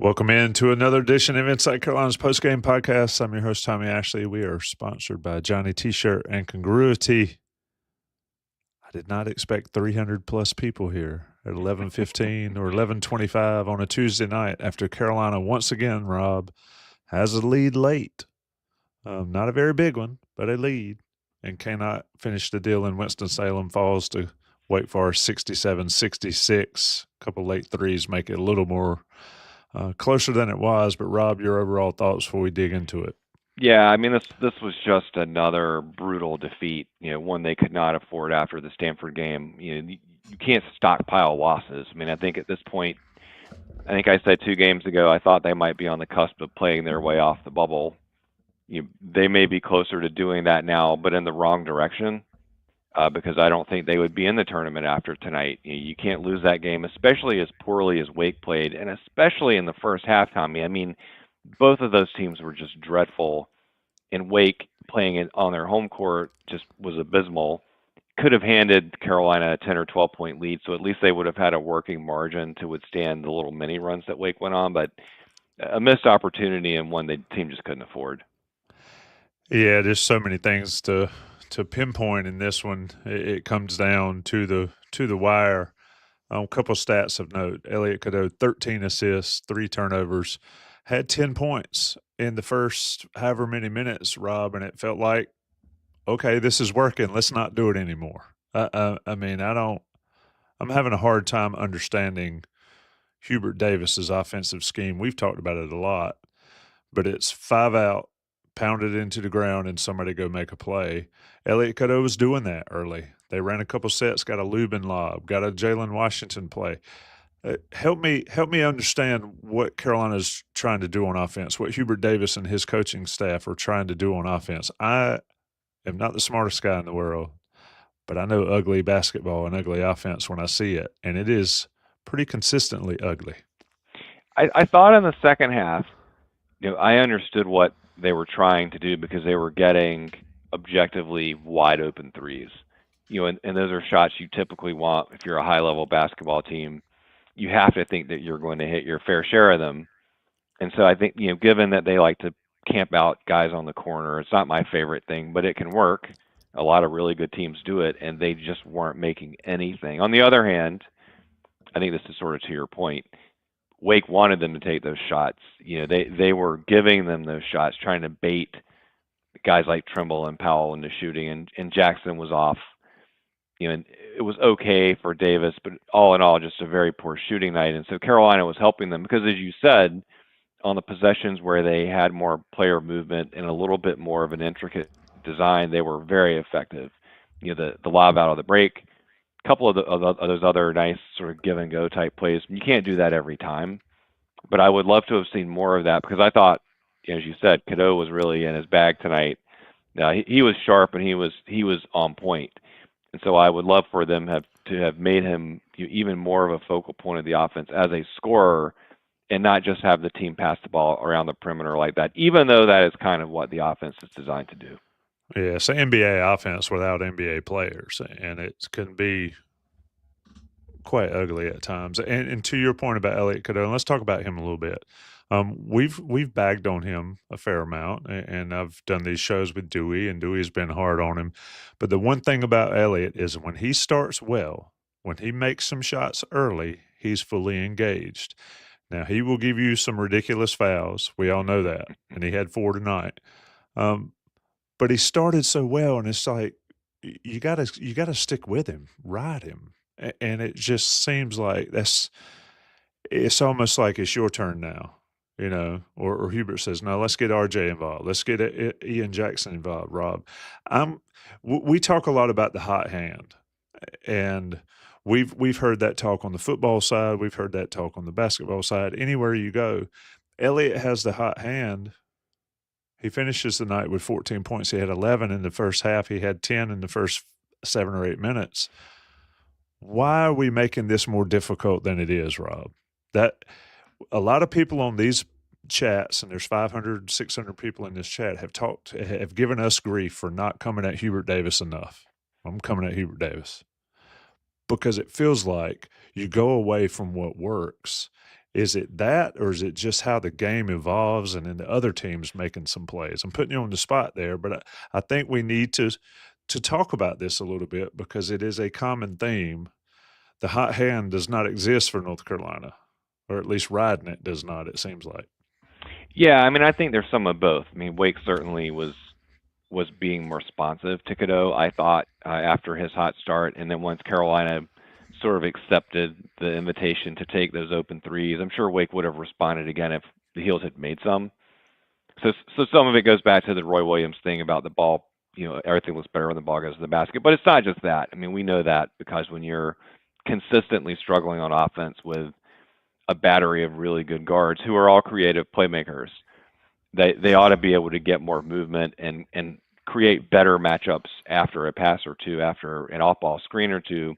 Welcome in to another edition of Inside Carolina's Postgame Podcast. I'm your host, Tommy Ashley. We are sponsored by Johnny T-Shirt and Congruity. I did not expect 300-plus people here at 11:15 or 11:25 on a Tuesday night after Carolina once again, Rob, has a lead late. Not a very big one, but a lead, and cannot finish the deal in Winston-Salem. Falls to Wake Forest 67-66. A couple late threes make it a little more closer than it was. But Rob, your overall thoughts before we dig into it? Yeah, I mean this was just another brutal defeat. One they could not afford after the Stanford game. You can't stockpile losses. I mean, I think at this point, I think I said 2 games ago, I thought they might be on the cusp of playing their way off the bubble. They may be closer to doing that now, but in the wrong direction. Because I don't think they would be in the tournament after tonight. You can't lose that game, especially as poorly as Wake played, and especially in the first half, Tommy. I mean, both of those teams were just dreadful, and Wake playing it on their home court just was abysmal. Could have handed Carolina a 10 or 12-point lead, so at least they would have had a working margin to withstand the little mini runs that Wake went on, but a missed opportunity and one the team just couldn't afford. Yeah, there's so many things to pinpoint in this one. It comes down to the wire. A couple stats of note: Elliot Cadeau, 13 assists, 3 turnovers, had 10 points in the first however many minutes, Rob, and it felt like, okay, this is working. Let's not do it anymore. I mean, I'm having a hard time understanding Hubert Davis's offensive scheme. We've talked about it a lot, but it's 5 out, pounded into the ground, and somebody go make a play. Elliot Cadeau was doing that early. They ran a couple sets, got a Lubin lob, got a Jalen Washington play. Help me understand what Carolina's trying to do on offense, what Hubert Davis and his coaching staff are trying to do on offense. I am not the smartest guy in the world, but I know ugly basketball and ugly offense when I see it, and it is pretty consistently ugly. I thought in the second half, I understood what they were trying to do because they were getting objectively wide open threes. And those are shots you typically want if you're a high-level basketball team. You have to think that you're going to hit your fair share of them. And so I think, given that they like to camp out guys on the corner, it's not my favorite thing, but it can work. A lot of really good teams do it, and they just weren't making anything. On the other hand, I think this is sort of to your point, Wake wanted them to take those shots. They were giving them those shots, trying to bait guys like Trimble and Powell into shooting, and Jackson was off. And it was okay for Davis, but all in all, just a very poor shooting night. And so Carolina was helping them because, as you said, on the possessions where they had more player movement and a little bit more of an intricate design, they were very effective. The lob out of the break, a couple of those other nice sort of give and go type plays. You can't do that every time, but I would love to have seen more of that because I thought, as you said, Cadeau was really in his bag tonight. He was sharp and he was on point, and so I would love for them to have made him even more of a focal point of the offense as a scorer, and not just have the team pass the ball around the perimeter like that. Even though that is kind of what the offense is designed to do. Yeah, it's an NBA offense without NBA players, and it can be quite ugly at times. And to your point about Elliot Cadeau, let's talk about him a little bit. We've bagged on him a fair amount, and I've done these shows with Dewey, and Dewey's been hard on him. But the one thing about Elliot is when he starts well, when he makes some shots early, he's fully engaged. Now, he will give you some ridiculous fouls. We all know that, and he had 4 tonight. But he started so well, and it's like you gotta stick with him, ride him, and it just seems like it's almost like it's your turn now, Or Hubert says, no, let's get RJ involved, let's get Ian Jackson involved. Rob, we talk a lot about the hot hand, and we've heard that talk on the football side, we've heard that talk on the basketball side. Anywhere you go, Elliot has the hot hand. He finishes the night with 14 points. He had 11 in the first half. He had 10 in the first 7 or 8 minutes. Why are we making this more difficult than it is, Rob? That a lot of people on these chats, and there's 500, 600 people in this chat, have given us grief for not coming at Hubert Davis enough. I'm coming at Hubert Davis because it feels like you go away from what works Is it that, or is it just how the game evolves and then the other team's making some plays? I'm putting you on the spot there, but I think we need to talk about this a little bit because it is a common theme. The hot hand does not exist for North Carolina, or at least riding it does not, it seems like. Yeah, I mean, I think there's some of both. I mean, Wake certainly was being more responsive to Cadeau, I thought, after his hot start, and then once Carolina sort of accepted the invitation to take those open threes, I'm sure Wake would have responded again if the Heels had made some. So some of it goes back to the Roy Williams thing about the ball. Everything looks better when the ball goes to the basket. But it's not just that. I mean, we know that because when you're consistently struggling on offense with a battery of really good guards who are all creative playmakers, they ought to be able to get more movement and create better matchups after a pass or two, after an off-ball screen or two.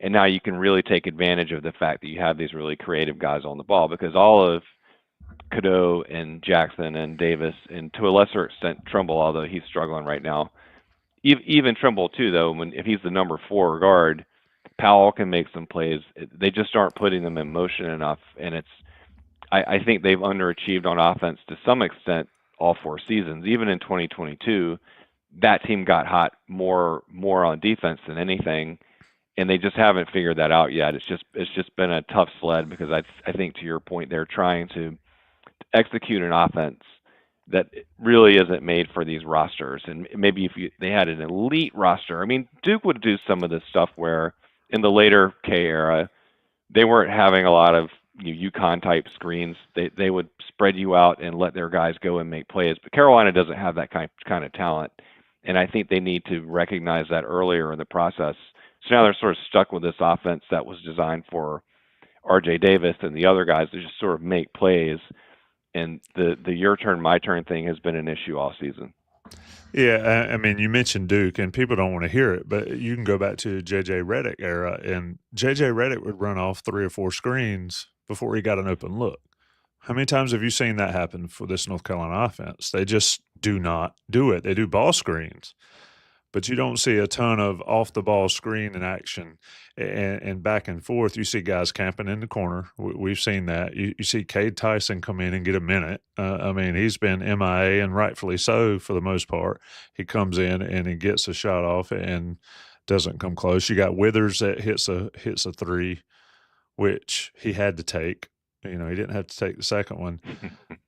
And now you can really take advantage of the fact that you have these really creative guys on the ball, because all of Cadeau and Jackson and Davis, and to a lesser extent Trumbull, although he's struggling right now. Even Trumbull too, though, if he's the number 4 guard, Powell can make some plays. They just aren't putting them in motion enough, and I think they've underachieved on offense to some extent all 4 seasons. Even in 2022, that team got hot more on defense than anything, and they just haven't figured that out yet. It's just been a tough sled because I think, to your point, they're trying to execute an offense that really isn't made for these rosters. And maybe if they had an elite roster, I mean, Duke would do some of this stuff where in the later K era, they weren't having a lot of UConn type screens. They would spread you out and let their guys go and make plays. But Carolina doesn't have that kind of talent, and I think they need to recognize that earlier in the process. So now they're sort of stuck with this offense that was designed for R.J. Davis and the other guys to just sort of make plays. And the your turn, my turn thing has been an issue all season. Yeah, I mean, you mentioned Duke, and people don't want to hear it, but you can go back to J.J. Redick era, and J.J. Redick would run off 3 or 4 screens before he got an open look. How many times have you seen that happen for this North Carolina offense? They just do not do it. They do ball screens, but you don't see a ton of off-the-ball screen in action and back and forth. You see guys camping in the corner. We've seen that. You see Cade Tyson come in and get a minute. I mean, he's been MIA, and rightfully so for the most part. He comes in and he gets a shot off and doesn't come close. You got Withers that hits a 3, which he had to take. He didn't have to take the second one.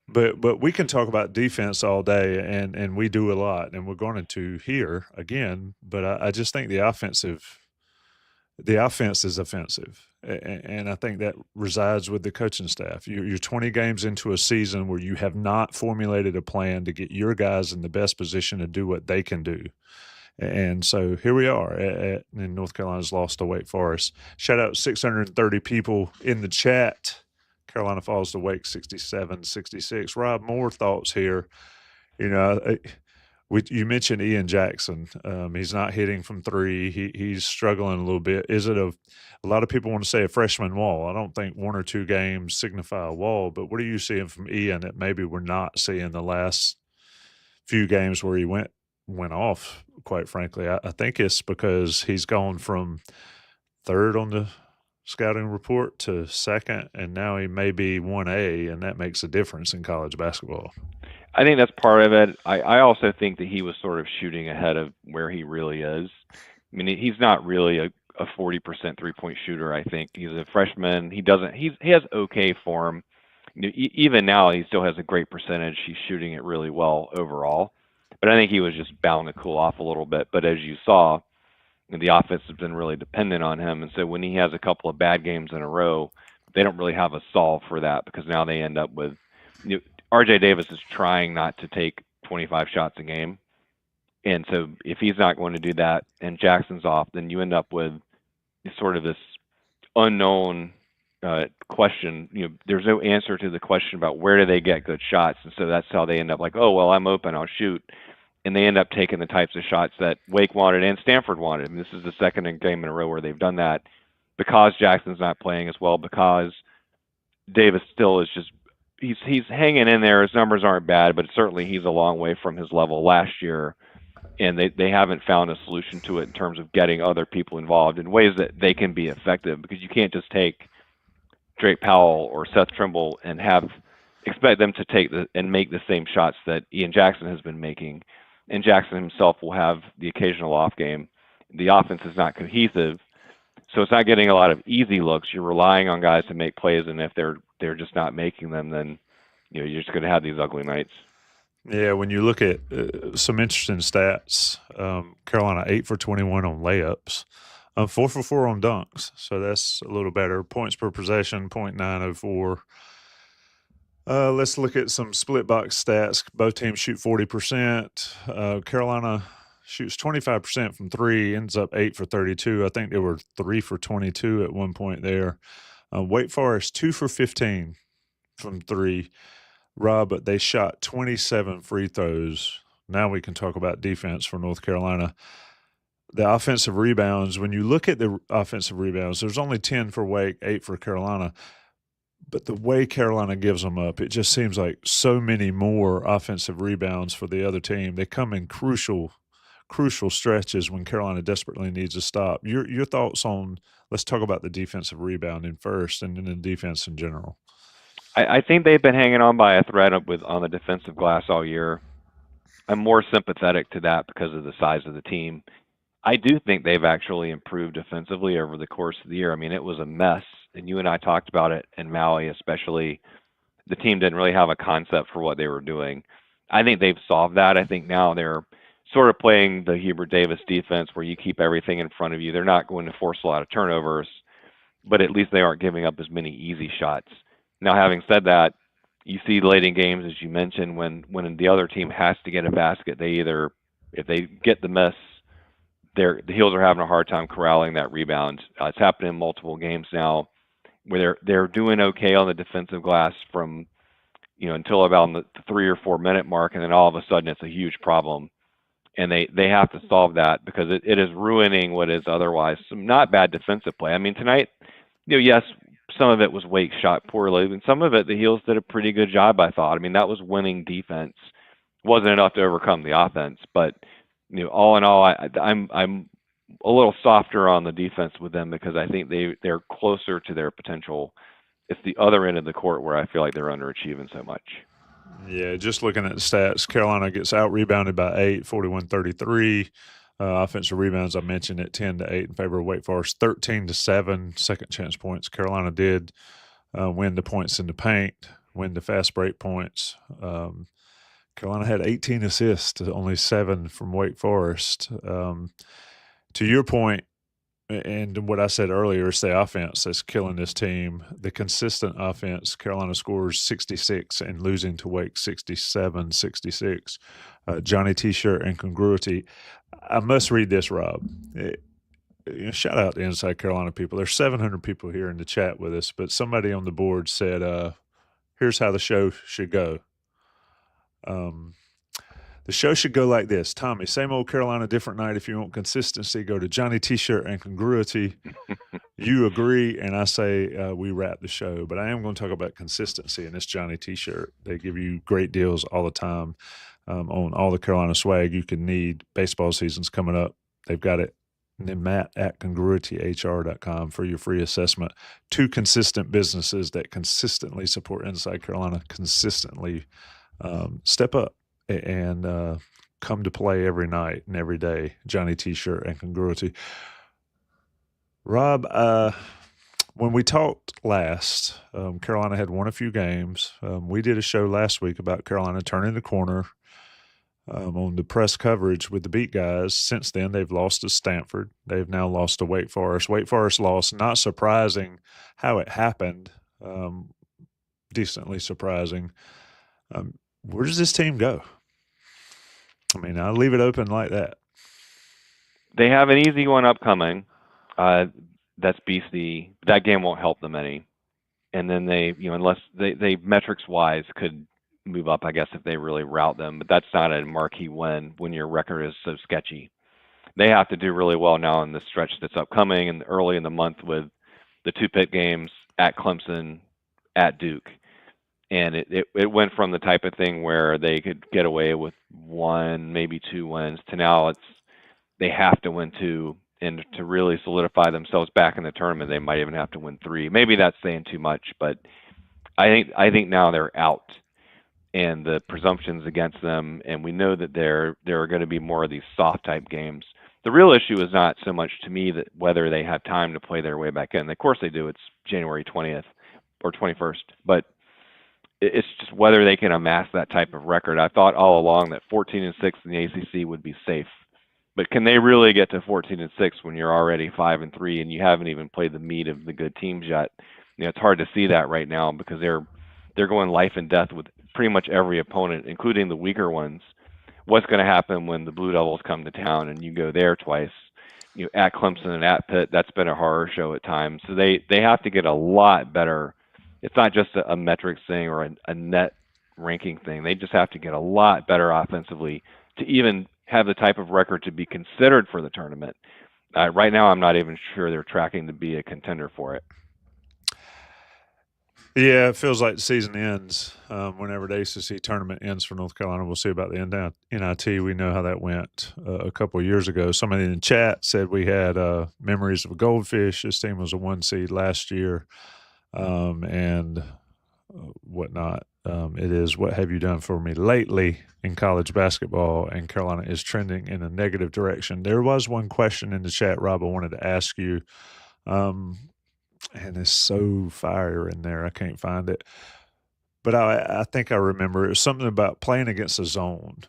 But we can talk about defense all day, and we do a lot, and we're going to here again. But I just think the offense is offensive, and I think that resides with the coaching staff. You're 20 games into a season where you have not formulated a plan to get your guys in the best position to do what they can do. And so here we are, and North Carolina's lost to Wake Forest. Shout out 630 people in the chat. Carolina falls to Wake 67-66. Rob, more thoughts here. You mentioned Ian Jackson. He's not hitting from 3. He's struggling a little bit. Is it a lot of people want to say a freshman wall? I don't think 1 or 2 games signify a wall, but what are you seeing from Ian that maybe we're not seeing the last few games where he went off, quite frankly? I think it's because he's gone from 3rd on the scouting report to 2nd, and now he may be 1A, and that makes a difference in college basketball. I think that's part of it. I also think that he was sort of shooting ahead of where he really is. I mean, he's not really a 40% 3-point shooter. I think he's a freshman. He has okay form. Even now, he still has a great percentage. He's shooting it really well overall. But I think he was just bound to cool off a little bit. But as you saw, the offense has been really dependent on him. And so when he has a couple of bad games in a row, they don't really have a solve for that, because now they end up with R.J. Davis is trying not to take 25 shots a game. And so if he's not going to do that and Jackson's off, then you end up with sort of this unknown question. There's no answer to the question about where do they get good shots. And so that's how they end up like, oh, well, I'm open, I'll shoot. And they end up taking the types of shots that Wake wanted and Stanford wanted. And this is the second game in a row where they've done that, because Jackson's not playing as well, because Davis still is just he's hanging in there. His numbers aren't bad, but certainly he's a long way from his level last year. And they haven't found a solution to it in terms of getting other people involved in ways that they can be effective, because you can't just take Drake Powell or Seth Trimble and expect them to take and make the same shots that Ian Jackson has been making, and Jackson himself will have the occasional off game. The offense is not cohesive, so it's not getting a lot of easy looks. You're relying on guys to make plays, and if they're just not making them, then you're just going to have these ugly nights. Yeah, when you look at some interesting stats, Carolina 8 for 21 on layups, 4 for 4 on dunks, so that's a little better. Points per possession, 0.904. Let's look at some split box stats. Both teams shoot 40%. Carolina shoots 25% from three, ends up 8 for 32. I think they were 3 for 22 at one point there. Wake Forest 2 for 15 from three. Rob, but they shot 27 free throws. Now we can talk about defense for North Carolina. The offensive rebounds, when you look at the offensive rebounds, there's only 10 for Wake, 8 for Carolina. But the way Carolina gives them up, it just seems like so many more offensive rebounds for the other team. They come in crucial stretches when Carolina desperately needs a stop. Your thoughts on, let's talk about the defensive rebounding first and then the defense in general. I think they've been hanging on by a thread on the defensive glass all year. I'm more sympathetic to that because of the size of the team. I do think they've actually improved defensively over the course of the year. I mean, it was a mess, and you and I talked about it in Maui especially. The team didn't really have a concept for what they were doing. I think they've solved that. I think now they're sort of playing the Hubert Davis defense where you keep everything in front of you. They're not going to force a lot of turnovers, but at least they aren't giving up as many easy shots. Now, having said that, you see late in games, as you mentioned, when the other team has to get a basket, if they get the miss, the Heels are having a hard time corralling that rebound. It's happened in multiple games now where they're doing okay on the defensive glass from until about the 3 or 4 minute mark, and then all of a sudden it's a huge problem, and they have to solve that because it is ruining what is otherwise some not bad defensive play. I mean, tonight, yes, some of it was Wake shot poorly, and some of it the Heels did a pretty good job, I thought. I mean, that was winning defense. Wasn't enough to overcome the offense, but all in all, I'm a little softer on the defense with them because I think they're closer to their potential. It's the other end of the court where I feel like they're underachieving so much. Yeah, just looking at the stats, Carolina gets out-rebounded by 8, 41-33. Offensive rebounds, I mentioned it, 10-8 in favor of Wake Forest, 13-7 second chance points. Carolina did win the points in the paint, win the fast break points. Carolina had 18 assists to only 7 from Wake Forest. To your point, and what I said earlier, it's the offense that's killing this team. The consistent offense, Carolina scores 66 and losing to Wake 67-66. Johnny T-shirt and congruity. I must read this, Rob. Shout out to Inside Carolina people. There's 700 people here in the chat with us, but somebody on the board said, here's how the show should go. The show should go like this. Tommy, same old Carolina, different night. If you want consistency, go to Johnny T-shirt and congruity. You agree, and I say we wrap the show. But I am going to talk about consistency, and it's Johnny T-shirt. They give you great deals all the time on all the Carolina swag you can need. Baseball season's coming up. They've got it. And then Matt at congruityhr.com for your free assessment. 2 consistent businesses that consistently support Inside Carolina, consistently step up and come to play every night and every day. Johnny T-shirt and congruity. Rob, when we talked last, Carolina had won a few games. We did a show last week about Carolina turning the corner on the press coverage with the beat guys. Since then, they've lost to Stanford. They've now lost to Wake Forest. Wake Forest lost, not surprising how it happened, decently surprising. Where does this team go? I mean, I'll leave it open like that. They have an easy one upcoming. That's BC. That game won't help them any. And then they, unless they metrics-wise could move up, I guess, if they really route them. But that's not a marquee win when your record is so sketchy. They have to do really well now in the stretch that's upcoming and early in the month with the 2 pit games at Clemson, at Duke. And it went from the type of thing where they could get away with 1, maybe 2 wins to now they have to win 2 and to really solidify themselves back in the tournament, they might even have to win 3. Maybe that's saying too much, but I think now they're out, and the presumptions against them, and we know that there are going to be more of these soft type games. The real issue is not so much to me that whether they have time to play their way back in. Of course they do. It's January 20th or 21st, but it's just whether they can amass that type of record. I thought all along that 14-6 in the ACC would be safe, but can they really get to 14-6 when you're already 5-3 and you haven't even played the meat of the good teams yet? It's hard to see that right now because they're going life and death with pretty much every opponent, including the weaker ones. What's going to happen when the Blue Devils come to town and you go there twice? At Clemson and at Pitt, that's been a horror show at times. So they have to get a lot better. It's not just a metrics thing or a net ranking thing. They just have to get a lot better offensively to even have the type of record to be considered for the tournament. Right now, I'm not even sure they're tracking to be a contender for it. Yeah, it feels like the season ends whenever the ACC tournament ends for North Carolina. We'll see about the NIT. We know how that went a couple of years ago. Somebody in the chat said we had memories of a goldfish. This team was a 1 seed last year and whatnot. It is what have you done for me lately in college basketball, and Carolina is trending in a negative direction. There was one question in the chat, Rob, I wanted to ask you. And it's so fire in there. I can't find it. But I think I remember it was something about playing against a zone.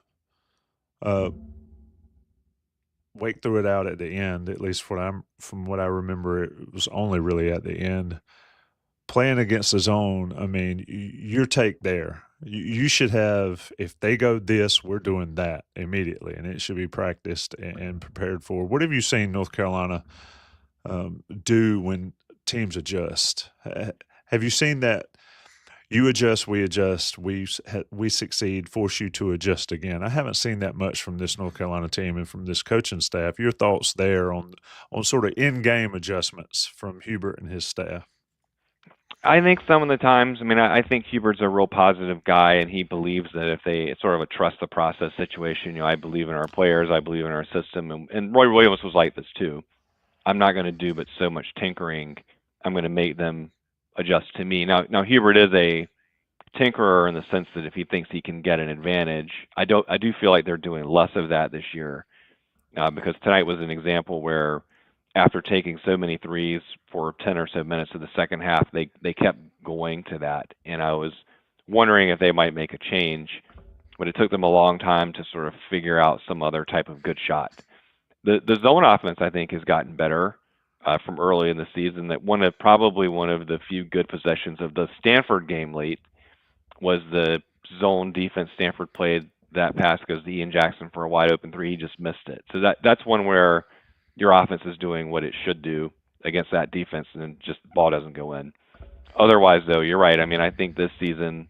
Wake threw it out at the end, at least from what I remember, it was only really at the end. Playing against a zone, I mean, your take there. You should have, if they go this, we're doing that immediately, and it should be practiced and prepared for. What have you seen North Carolina do when teams adjust? Have you seen that you adjust, we succeed, force you to adjust again? I haven't seen that much from this North Carolina team and from this coaching staff. Your thoughts there on sort of in-game adjustments from Hubert and his staff? I think some of the times, I think Hubert's a real positive guy, and he believes that if it's sort of a trust the process situation. I believe in our players, I believe in our system, and Roy Williams was like this too. I'm not going to do but so much tinkering. I'm going to make them adjust to me. Now Hubert is a tinkerer in the sense that if he thinks he can get an advantage, I do feel like they're doing less of that this year, because tonight was an example where after taking so many threes for 10 or so minutes of the second half, they kept going to that, and I was wondering if they might make a change, but it took them a long time to sort of figure out some other type of good shot. The zone offense, I think, has gotten better from early in the season. That probably one of the few good possessions of the Stanford game late was the zone defense Stanford played. That pass goes to Ian Jackson for a wide open three. He just missed it. So that's one where your offense is doing what it should do against that defense, and then just the ball doesn't go in. Otherwise, though, you're right. I think this season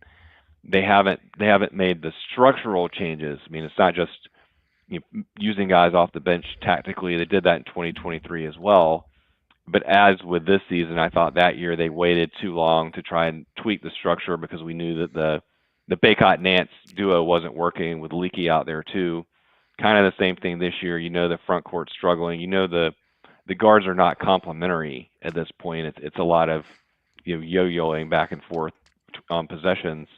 they haven't made the structural changes. It's not just using guys off the bench tactically. They did that in 2023 as well. But as with this season, I thought that year they waited too long to try and tweak the structure because we knew that the Baycott-Nance duo wasn't working with Leaky out there too. Kind of the same thing this year. The front court's struggling. The guards are not complementary at this point. It's a lot of yo-yoing back and forth on possessions.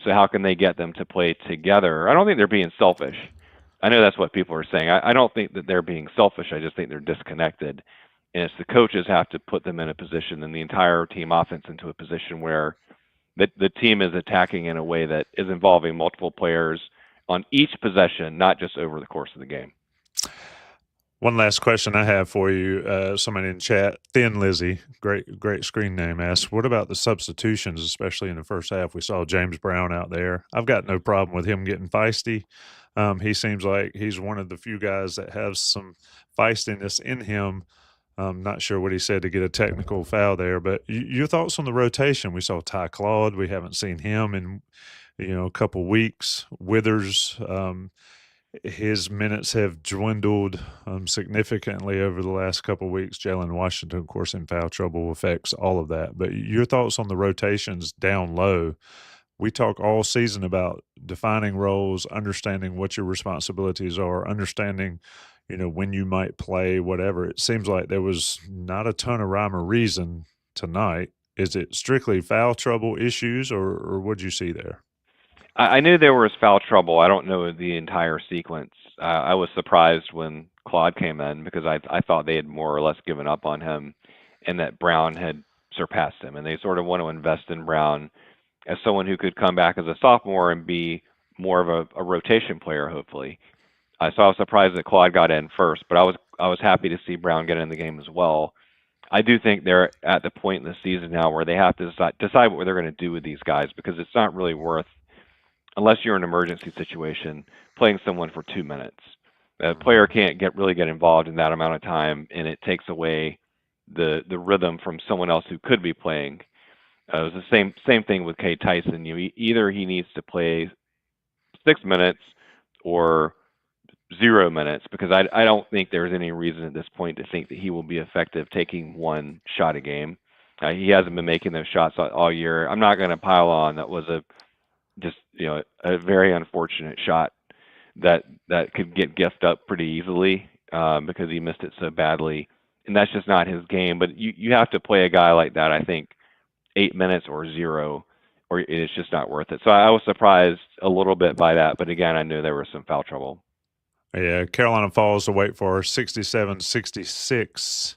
So how can they get them to play together? I don't think they're being selfish. I know that's what people are saying. I don't think that they're being selfish. I just think they're disconnected. And it's the coaches have to put them in a position and the entire team offense into a position where the team is attacking in a way that is involving multiple players on each possession, not just over the course of the game. One last question I have for you. Somebody in chat, Thin Lizzy, great screen name, asks, what about the substitutions, especially in the first half? We saw James Brown out there. I've got no problem with him getting feisty. He seems like he's one of the few guys that has some feistiness in him. I'm not sure what he said to get a technical foul there, but your thoughts on the rotation? We saw Ty Claude. We haven't seen him in a couple weeks. Withers, his minutes have dwindled significantly over the last couple of weeks. Jalen Washington, of course, in foul trouble affects all of that. But your thoughts on the rotations down low? We talk all season about defining roles, understanding what your responsibilities are, understanding when you might play, whatever. It seems like there was not a ton of rhyme or reason tonight. Is it strictly foul trouble issues, or what'd you see there? I knew there was foul trouble. I don't know the entire sequence. I was surprised when Claude came in because I thought they had more or less given up on him, and that Brown had surpassed him, and they sort of want to invest in Brown as someone who could come back as a sophomore and be more of a rotation player, hopefully. So I was surprised that Claude got in first, but I was happy to see Brown get in the game as well. I do think they're at the point in the season now where they have to decide what they're going to do with these guys, because it's not really worth, unless you're in an emergency situation, playing someone for 2 minutes. A player can't really get involved in that amount of time, and it takes away the rhythm from someone else who could be playing. It was the same thing with Kay Tyson. Either he needs to play 6 minutes or 0 minutes, because I don't think there's any reason at this point to think that he will be effective taking one shot a game. He hasn't been making those shots all year. I'm not going to pile on. That was a very unfortunate shot that could get gift up pretty easily because he missed it so badly, and that's just not his game. But you have to play a guy like that, I think, 8 minutes or 0, or it's just not worth it. So I was surprised a little bit by that, but again, I knew there was some foul trouble. Yeah, Carolina falls to Wake Forest 67-66.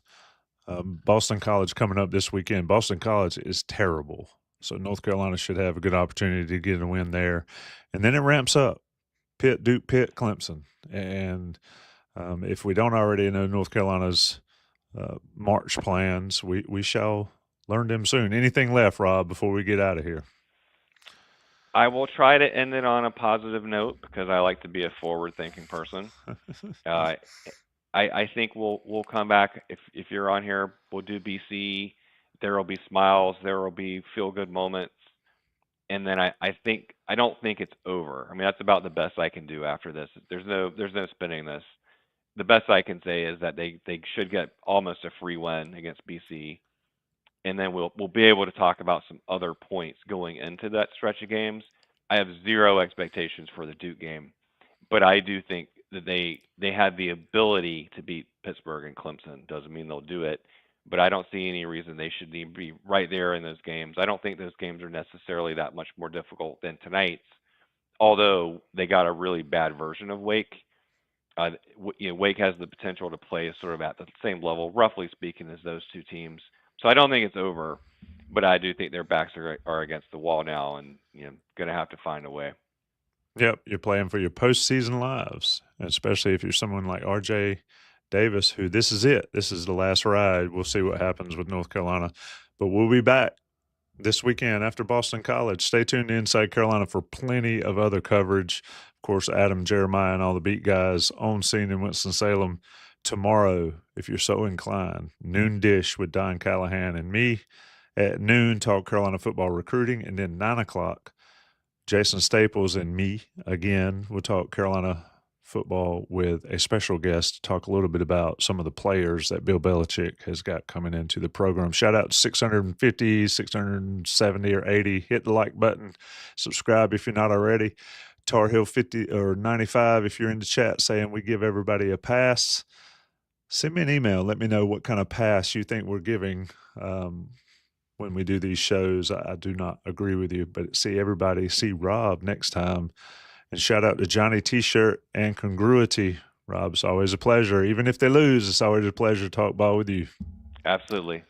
Boston College coming up this weekend. Boston College is terrible, so North Carolina should have a good opportunity to get a win there. And then it ramps up. Pitt, Duke, Pitt, Clemson. And if we don't already know North Carolina's March plans, we shall learn them soon. Anything left, Rob, before we get out of here? I will try to end it on a positive note because I like to be a forward-thinking person. I think we'll come back if you're on here. We'll do BC. There will be smiles. There will be feel-good moments, and then I don't think it's over. I mean, that's about the best I can do after this. There's no spinning this. The best I can say is that they should get almost a free win against BC, and then we'll be able to talk about some other points going into that stretch of games. I have zero expectations for the Duke game, but I do think that they had the ability to beat Pittsburgh and Clemson. Doesn't mean they'll do it, but I don't see any reason they should be right there in those games. I don't think those games are necessarily that much more difficult than tonight's, although they got a really bad version of Wake. Wake has the potential to play sort of at the same level, roughly speaking, as those two teams. So I don't think it's over, but I do think their backs are against the wall now, and going to have to find a way. Yep, you're playing for your postseason lives, especially if you're someone like R.J. Davis, who this is it. This is the last ride. We'll see what happens with North Carolina, but we'll be back this weekend after Boston College. Stay tuned to Inside Carolina for plenty of other coverage. Of course, Adam, Jeremiah, and all the beat guys on scene in Winston-Salem tomorrow, if you're so inclined. Noon dish with Don Callahan and me at noon, talk Carolina football recruiting, and then 9 o'clock, Jason Staples and me again. We'll talk Carolina football with a special guest to talk a little bit about some of the players that Bill Belichick has got coming into the program. Shout out to 650, 670, or 80. Hit the like button. Subscribe if you're not already. Tar Heel 50 or 95 if you're in the chat saying we give everybody a pass. Send me an email. Let me know what kind of pass you think we're giving when we do these shows. I do not agree with you, but see everybody, see Rob next time. And shout out to Johnny T-Shirt and Congruity. Rob, it's always a pleasure. Even if they lose, it's always a pleasure to talk ball with you. Absolutely.